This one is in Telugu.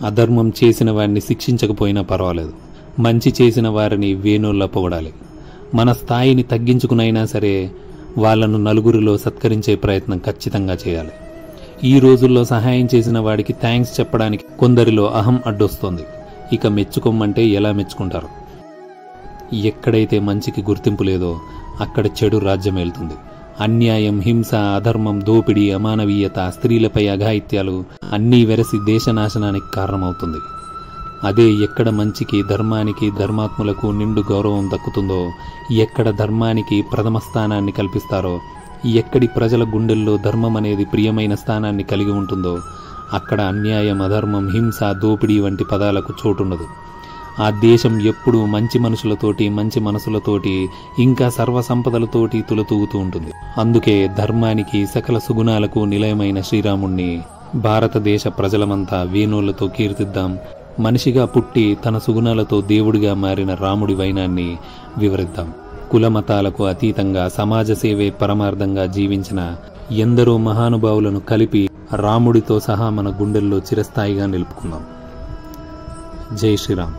అధర్మం చేసిన వారిని శిక్షించకపోయినా పర్వాలేదు, మంచి చేసిన వారిని వేణోళ్ళ పొగడాలి. మన స్థాయిని తగ్గించుకునైనా సరే వాళ్లను నలుగురిలో సత్కరించే ప్రయత్నం ఖచ్చితంగా చేయాలి. ఈ రోజుల్లో సహాయం చేసిన వాడికి థ్యాంక్స్ చెప్పడానికి కొందరిలో అహం అడ్డొస్తోంది. ఇక మెచ్చుకోమంటే ఎలా మెచ్చుకుంటారు? ఎక్కడైతే మంచికి గుర్తింపు లేదో అక్కడ చెడు రాజ్యమేలుతుంది. అన్యాయం, హింస, అధర్మం, దోపిడీ, అమానవీయత, స్త్రీలపై అఘాయిత్యాలు అన్నీ వెరసి దేశనాశనానికి కారణమవుతుంది. అదే ఎక్కడ మంచికి, ధర్మానికి, ధర్మాత్ములకు నిండు గౌరవం దక్కుతుందో, ఎక్కడ ధర్మానికి ప్రథమ స్థానాన్ని కల్పిస్తారో, ఎక్కడి ప్రజల గుండెల్లో ధర్మం అనేది ప్రియమైన స్థానాన్ని కలిగి ఉంటుందో అక్కడ అన్యాయం, అధర్మం, హింస, దోపిడీ వంటి పదాలకు చోటుండదు. ఆ దేశం ఎప్పుడూ మంచి మనుషులతోటి, మంచి మనసులతోటి, ఇంకా సర్వసంపదలతోటి తులతూగుతూ ఉంటుంది. అందుకే ధర్మానికి, సకల సుగుణాలకు నిలయమైన శ్రీరాముణ్ణి భారతదేశ ప్రజలమంతా వేణోళ్లతో కీర్తిద్దాం. మనిషిగా పుట్టి తన సుగుణాలతో దేవుడిగా మారిన రాముడి వైనాన్ని వివరిద్దాం. కులమతాలకు అతీతంగా సమాజ సేవే పరమార్థంగా జీవించిన ఎందరో మహానుభావులను కలిపి రాముడితో సహా మన గుండెల్లో చిరస్థాయిగా నిలుపుకుందాం. జై శ్రీరామ్.